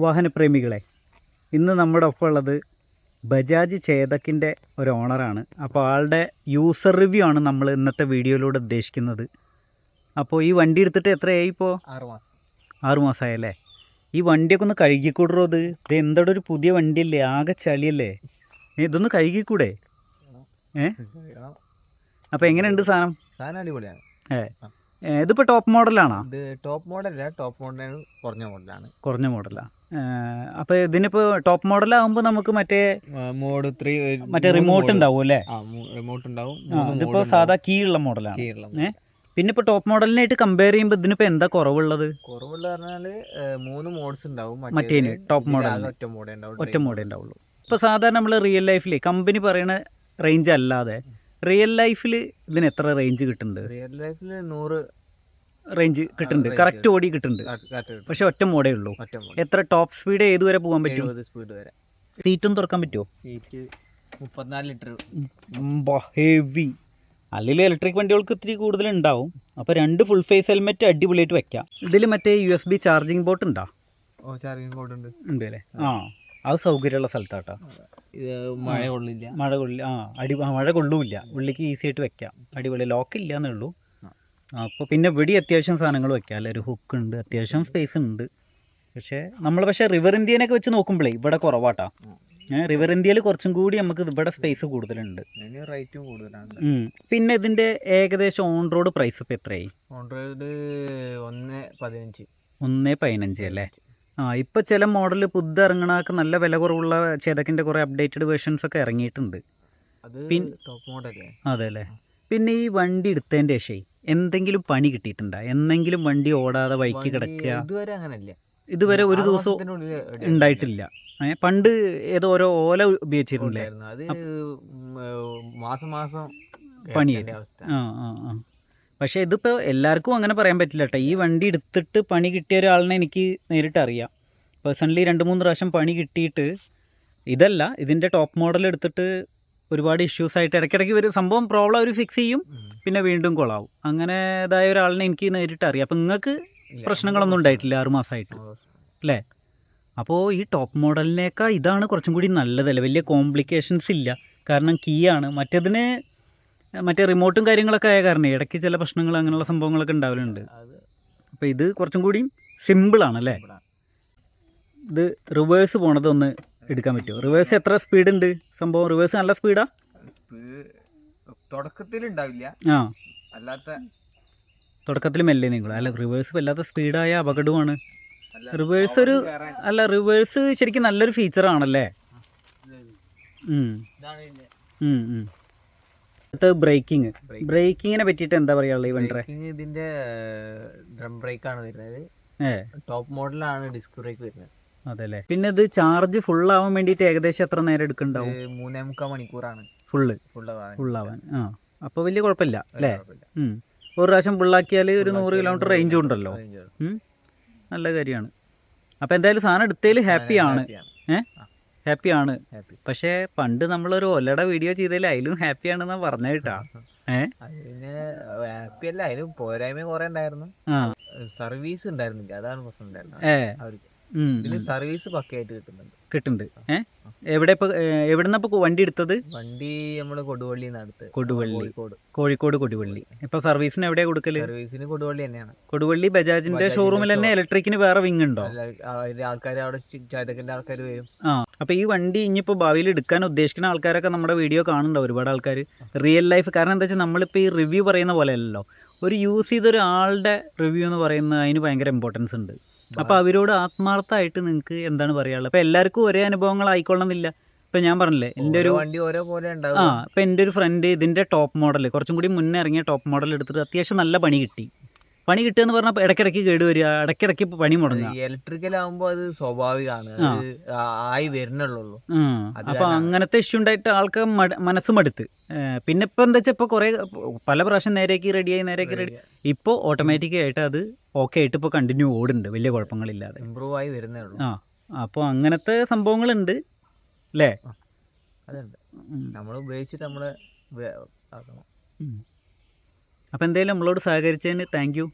വാഹനപ്രേമികളെ, ഇന്ന് നമ്മുടെ ഒപ്പം ഉള്ളത് ബജാജ് ചേതക്കിൻ്റെ ഒരു ഓണറാണ്. അപ്പോൾ ആളുടെ യൂസർ റിവ്യൂ ആണ് നമ്മൾ ഇന്നത്തെ വീഡിയോയിലൂടെ ഉദ്ദേശിക്കുന്നത്. അപ്പോൾ ഈ വണ്ടി എടുത്തിട്ട് എത്രയായി ഇപ്പോൾ? 6 മാസം. 6 മാസമായല്ലേ? ഈ വണ്ടിയൊക്കെ ഒന്ന് കഴുകിക്കൂടറോ? ഇത് എന്താണ് ഒരു പുതിയ വണ്ടിയല്ലേ, ആകെ ചളിയല്ലേ? ഇതൊന്ന് കഴുകിക്കൂടെ? അപ്പോൾ എങ്ങനെയുണ്ട് സാധനം? സാധനം അടിപൊളിയാണ്. ഇതിപ്പോൾ ടോപ്പ് മോഡലാണോ? ഇത് ടോപ്പ് മോഡലല്ല, ടോപ്പ് മോഡൽ കുറഞ്ഞ മോഡലാണ്. കുറഞ്ഞ മോഡലാണ്. അപ്പോൾ ഇതിനിപ്പോൾ ടോപ്പ് മോഡലാകുമ്പോൾ നമുക്ക് മറ്റേ മോഡ് 3 മറ്റേ റിമോട്ട് ഉണ്ടാവും അല്ലേ? റിമോട്ട് ഉണ്ടാവും. ഇതിപ്പോൾ സാധാ കീ ഉള്ള മോഡലാണ്. പിന്നെ ഇപ്പോൾ ടോപ്പ് മോഡലിനായിട്ട് കമ്പയർ ചെയ്യുമ്പോൾ ഇതിനിപ്പോൾ എന്താ കുറവുള്ളത്? പറഞ്ഞാൽ 3 മോഡ്സ് ഉണ്ടാവും. മറ്റേന് ടോപ്പ് മോഡൽ ഒറ്റ മോഡേ ഉണ്ടാവുള്ളൂ. ഇപ്പോൾ സാധാരണ നമ്മൾ റിയൽ ലൈഫിൽ കമ്പനി പറയുന്ന റേഞ്ച് അല്ലാതെ റിയൽ ലൈഫിൽ ഇതിന് എത്ര റേഞ്ച് കിട്ടുന്നുണ്ട്? റിയൽ ലൈഫിൽ 100 റേഞ്ച് കിട്ടുന്നുണ്ട്, കറക്റ്റ് ഓടി കിട്ടുന്നുണ്ട്. പക്ഷെ ഒറ്റ മോഡേ ഉള്ളൂ. എത്ര ടോപ്പ് സ്പീഡ് ഏതുവരെ പോകാൻ പറ്റും? 70 സ്പീഡ് വരെ. സീറ്റും തുറക്കാൻ പറ്റുമോ? Seat 34 litre. ഹെവി. അല്ലെങ്കിൽ ഇലക്ട്രിക് വണ്ടികൾക്ക് ഇത്തിരി കൂടുതൽ ഉണ്ടാവും. അപ്പോൾ 2 ഫുൾ ഫേസ് ഹെൽമെറ്റ് അടിപൊളിയായിട്ട് വെക്കാം. ഇതിൽ മറ്റേ USB ചാർജിങ് പോർട്ട് ഉണ്ടോ? ചാർജിങ് പോർട്ട് ഉണ്ട്. ഉണ്ട് അല്ലേ? അത് സൗകര്യമുള്ള സ്ഥലത്താട്ടോ. മഴ കൊള്ളില്ല. മഴ കൊള്ളൂല്ല. ഉള്ളിലേക്ക് ഈസി ആയിട്ട് വെക്കാം. അടിപൊളി. ലോക്ക് ഇല്ല എന്നേ ഉള്ളൂ. അപ്പോൾ പിന്നെ ഇവിടെ അത്യാവശ്യം സാധനങ്ങൾ വെക്കാം അല്ലേ? ഒരു ഹുക്ക് ഉണ്ട്, അത്യാവശ്യം സ്പേസ് ഉണ്ട്. പക്ഷേ റിവർ ഇന്ത്യനൊക്കെ വെച്ച് നോക്കുമ്പോഴേ ഇവിടെ കുറവാട്ടാ. റിവർ ഇന്ത്യയിൽ കുറച്ചും കൂടി നമുക്ക് ഇവിടെ സ്പേസ് കൂടുതലുണ്ട്, റേറ്റും കൂടുതലാണ്. പിന്നെ ഇതിന്റെ ഏകദേശം ഓൺ റോഡ് പ്രൈസ് ഇപ്പോൾ എത്രയായി? On road 1.15. 1.15 അല്ലേ? ഇപ്പൊ ചില മോഡൽ പുതിയ ഇറങ്ങണക്ക് നല്ല വില കുറവുള്ള ചേതക്കിന്റെ കുറെ അപ്ഡേറ്റഡ് വേർഷൻസ് ഒക്കെ ഇറങ്ങിയിട്ടുണ്ട്. അതെ അല്ലേ? പിന്നെ ഈ വണ്ടി എടുത്തതിന്റെ ശേഷം എന്തെങ്കിലും പണി കിട്ടിയിട്ടുണ്ടോ? എന്തെങ്കിലും വണ്ടി ഓടാതെ വഴിക്ക് കിടക്കുക? ഇതുവരെ ഒരു ദിവസം ഉണ്ടായിട്ടില്ല. പണ്ട് ഏതോ ഓരോ ഓല ഉപയോഗിച്ചിരുന്നില്ലേ? മാസം പണിയായിരുന്നു. പക്ഷെ ഇതിപ്പോ എല്ലാവർക്കും അങ്ങനെ പറയാൻ പറ്റില്ല കേട്ടോ. ഈ വണ്ടി എടുത്തിട്ട് പണി കിട്ടിയ ഒരാളിനെ എനിക്ക് നേരിട്ട് അറിയാം. പേഴ്സണലി 2-3 പ്രാവശ്യം പണി കിട്ടിയിട്ട് ഇതല്ല, ഇതിന്റെ ടോപ്പ് മോഡൽ എടുത്തിട്ട് ഒരുപാട് ഇഷ്യൂസ് ആയിട്ട് ഇടയ്ക്കിടയ്ക്ക് ഒരു സംഭവം പ്രോബ്ലം അവർ ഫിക്സ് ചെയ്യും, പിന്നെ വീണ്ടും കൊളാവും. അങ്ങനെ ഇതായ ഒരാളിനെ എനിക്ക് നേരിട്ട് അറിയാം. അപ്പം നിങ്ങൾക്ക് പ്രശ്നങ്ങളൊന്നും ഉണ്ടായിട്ടില്ല 6 മാസമായിട്ട് അല്ലേ? അപ്പോൾ ഈ ടോപ്പ് മോഡലിനേക്കാൾ ഇതാണ് കുറച്ചും കൂടി നല്ലതല്ലേ? വലിയ കോംപ്ലിക്കേഷൻസ് ഇല്ല. കാരണം കീ ആണ്. മറ്റേ റിമോട്ടും കാര്യങ്ങളൊക്കെ ആയ കാരണം ഇടയ്ക്ക് ചില പ്രശ്നങ്ങൾ അങ്ങനെയുള്ള സംഭവങ്ങളൊക്കെ ഉണ്ടാവലുണ്ട്. അപ്പോൾ ഇത് കുറച്ചും കൂടി സിമ്പിളാണല്ലേ? ഇത് റിവേഴ്സ് പോണതൊന്ന് എടുക്കാൻ പറ്റുമോ? റിവേഴ്സ് എത്ര സ്പീഡ് ഉണ്ട് സംഭവം? റിവേഴ്സ് നല്ല സ്പീഡാ? തുടക്കത്തിൽ മെല്ലെ നീങ്ങുള്ളൂ അല്ല? റിവേഴ്സ് വല്ലാത്ത സ്പീഡായ അപകടമാണ്. റിവേഴ്സ് ശരിക്കും നല്ലൊരു ഫീച്ചർ ആണല്ലേ? ബ്രേക്കിങ്ങിനെ പറ്റിയിട്ട് എന്താ പറയാനുള്ളത്? ഈ വണ്ടി ഇതിന്റെ ഡ്രം ബ്രേക്ക് ആണ് വരുന്നത്. ടോപ്പ് മോഡലാണ് ഡിസ്ക് ബ്രേക്ക് വരുന്നത്. അതല്ലേ? പിന്നെ ഇത് ചാർജ് ഫുൾ ആവാൻ വേണ്ടിയിട്ട് ഏകദേശം എത്ര നേരം എടുക്കുന്നുണ്ടാവും? 3.25 മണിക്കൂറാണ് ഫുള്ളാവാൻ. അപ്പോൾ വലിയ കുഴപ്പമില്ല അല്ലേ? ഒരു പ്രാവശ്യം ഫുള്ളാക്കിയാൽ ഒരു 100 കിലോമീറ്റർ റേഞ്ചും ഉണ്ടല്ലോ. നല്ല കാര്യമാണ്. അപ്പോൾ എന്തായാലും സാധനം എടുത്തതിൽ ഹാപ്പിയാണ്. ഹാപ്പിയാണ്. പക്ഷേ പണ്ട് നമ്മളൊരു ഒലയുടെ വീഡിയോ ചെയ്തതിൽ അതിലും ഹാപ്പിയാണെന്നാ പറഞ്ഞ കേട്ടാ. ഹാപ്പി അല്ല, അതിലും പോരായ്മ കുറെ ഉണ്ടായിരുന്നു. സർവീസ് ഉണ്ടായിരുന്നില്ല, അതാണ് പ്രശ്നം ഉണ്ടായിരുന്നത്. സർവീസ് പക്കയായിട്ട് കിട്ടുന്നുണ്ട്. എവിടെന്നാ വണ്ടി എടുത്തത്? വണ്ടി നമ്മള് കോഴിക്കോട് കൊടുവള്ളി. ഇപ്പൊ സർവീസിന് എവിടെയാ കൊടുക്കല്? സർവീസിന് കൊടുവള്ളി തന്നെയാണ്. കൊടുവള്ളി ബജാജിന്റെ ഷോറൂമിൽ തന്നെ ഇലക്ട്രിക്കിന് വേറെ വിങ് ഉണ്ടോ? ആൾക്കാർ അവിടെ ചേതക്കിന്റെ ആൾക്കാർ വരും. അപ്പൊ ഈ വണ്ടി ഇനിയിപ്പോ ഭാവിയിൽ എടുക്കാൻ ഉദ്ദേശിക്കുന്ന ആൾക്കാരൊക്കെ നമ്മുടെ വീഡിയോ കാണുന്നുണ്ടോ? ഒരുപാട് ആൾക്കാർ റിയൽ ലൈഫ്. കാരണം എന്താ വെച്ചാൽ നമ്മളിപ്പോ ഈ റിവ്യൂ പറയുന്ന പോലെ അല്ലല്ലോ, ഒരു യൂസ് ചെയ്ത ഒരാളുടെ റിവ്യൂ എന്ന് പറയുന്നത് അതിന് ഭയങ്കര ഇമ്പോർട്ടൻസ് ഉണ്ട്. അപ്പോൾ അവരോട് ആത്മാർത്ഥമായിട്ട് നിങ്ങൾക്ക് എന്താണ് പറയാനുള്ളത്? അപ്പോൾ എല്ലാവർക്കും ഒരേ അനുഭവങ്ങൾ ആയിക്കൊള്ളണമെന്നില്ല. ഇപ്പം ഞാൻ പറഞ്ഞില്ലേ, എൻ്റെ ഒരു വണ്ടി ഓരോ പോലെ ഇപ്പം എൻ്റെ ഒരു ഫ്രണ്ട് ഇതിൻ്റെ ടോപ്പ് മോഡൽ കുറച്ചും കൂടി മുന്നേ ഇറങ്ങിയ ടോപ്പ് മോഡൽ എടുത്തിട്ട് അത്യാവശ്യം നല്ല പണി കിട്ടുക എന്ന് പറഞ്ഞാൽ ഇടയ്ക്കിടയ്ക്ക് കേടുവരിക, ഇടയ്ക്കിടയ്ക്ക് പണി മുടങ്ങുക. ഇലക്ട്രിക്കൽ ആകുമ്പോൾ അത് സ്വാഭാവികമാണ്, ആയി വരുന്നുള്ളൂ. അപ്പോൾ അങ്ങനത്തെ ഇഷ്യൂ ഉണ്ടായിട്ട് ആൾക്ക് മനസ്സ് മടുത്ത്. പിന്നെ ഇപ്പം എന്താ വെച്ചാൽ ഇപ്പോൾ കുറേ പല പ്രാവശ്യം നേരേക്ക് റെഡി. ഇപ്പോൾ ഓട്ടോമാറ്റിക്കായിട്ട് അത് ഓക്കെ ആയിട്ട് ഇപ്പോൾ കണ്ടിന്യൂ ഓടുന്നുണ്ട്, വലിയ കുഴപ്പങ്ങളില്ലാതെ ഇമ്പ്രൂവ് ആയി വരുന്നേ ഉള്ളൂ. അപ്പോൾ അങ്ങനത്തെ സംഭവങ്ങളുണ്ട് അല്ലേ? അതുണ്ട്, നമ്മൾ ഉപയോഗിച്ചിട്ട് നമ്മൾ. അപ്പോൾ എന്തായാലും നമ്മളോട് സഹകരിച്ചതിന് താങ്ക് യു.